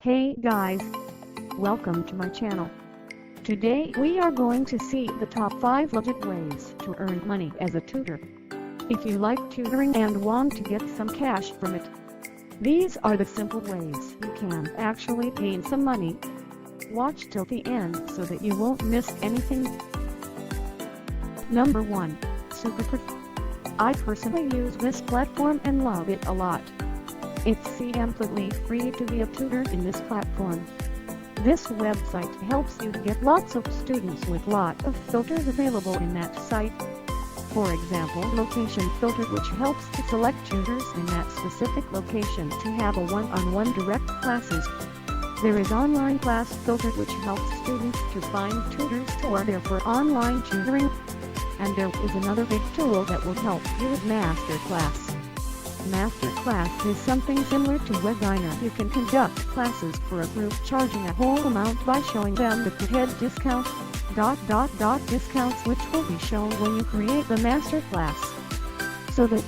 Hey guys, welcome to my channel. Today we are going to see the top 5 legit ways to earn money as a tutor. If you like tutoring and want to get some cash from it, these are the simple ways you can actually gain some money. Watch till the end so that you won't miss anything. Number 1. Tutor. I personally use this platform and love it a lot. It's completely free to be a tutor in this platform. This website helps you to get lots of students with lot of filters available in that site. For example, location filter, which helps to select tutors in that specific location to have a one-on-one direct classes. There is online class filter, which helps students to find tutors who are there for online tutoring. And there is another big tool that will help you with Masterclass. Masterclass is something similar to Webiner. You can conduct classes for a group charging a whole amount by showing them the prehead discount, discounts, which will be shown when you create the Masterclass. So that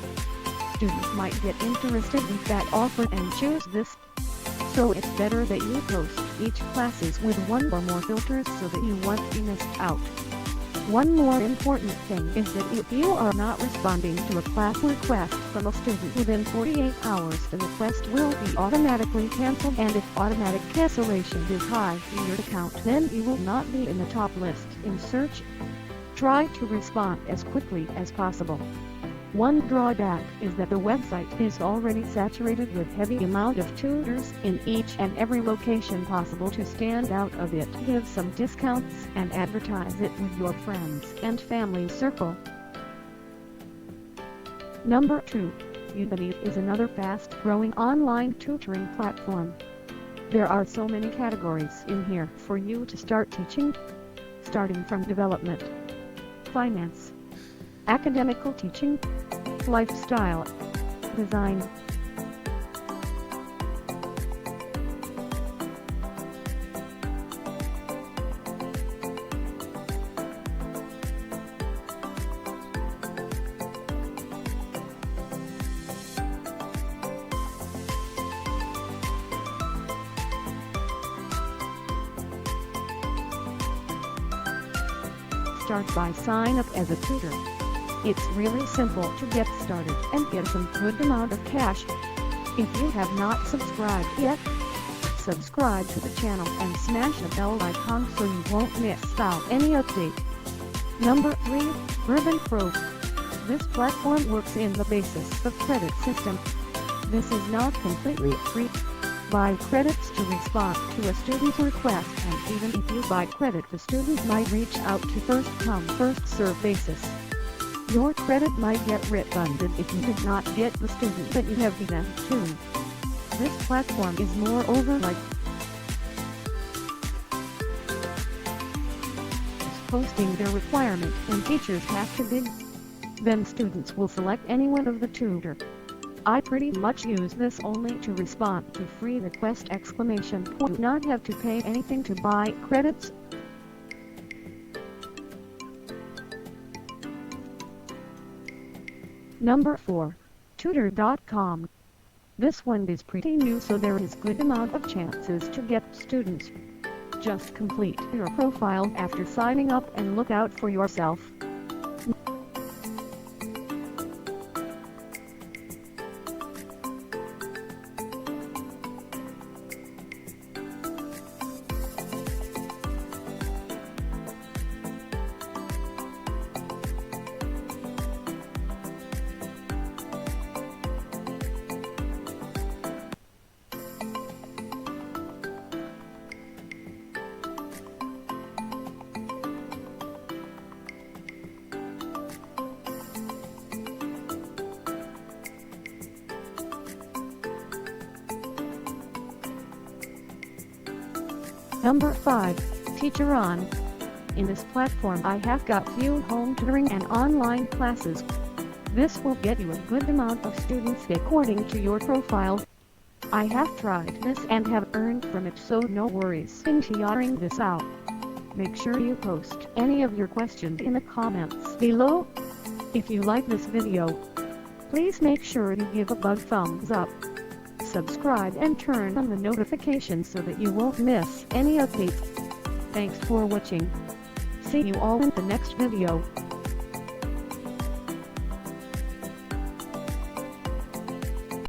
students might get interested with that offer and choose this. So it's better that you post each classes with one or more filters so that you won't be missed out. One more important thing is that if you are not responding to a class request from a student within 48 hours, the request will be automatically cancelled, and if automatic cancellation is high in your account, then you will not be in the top list in search. Try to respond as quickly as possible. One drawback is that the website is already saturated with heavy amount of tutors in each and every location possible. To stand out of it, give some discounts and advertise it with your friends and family circle. Number 2. Udemy is another fast-growing online tutoring platform. There are so many categories in here for you to start teaching, starting from development, finance, academical teaching, lifestyle, design. Start by sign up as a tutor. It's really simple to get started and get some good amount of cash. If you have not subscribed yet, subscribe to the channel and smash the bell icon so you won't miss out any update. Number 3. Urban Pro. This platform works in the basis of credit system. This is not completely free. Buy credits to respond to a student's request, and even if you buy credit, the student might reach out to first come first serve basis. Your credit might get refunded if you did not get the student that you have given to. This platform is moreover like posting their requirement, and teachers have to bid. Then students will select any one of the tutor. I pretty much use this only to respond to free request ! Not have to pay anything to buy credits. Number 4. Tutorcom. This one is pretty new, so there is good amount of chances to get students. Just complete your profile after signing up and look out for yourself. Number 5. TeacherOn. In this platform I have got few home tutoring and online classes. This will get you a good amount of students according to your profile. I have tried this and have earned from it, so no worries in trying this out. Make sure you post any of your questions in the comments below. If you like this video, please make sure to give a big thumbs up. subscribe and turn on the notifications so that you won't miss any updates. Thanks for watching. See you all in the next video.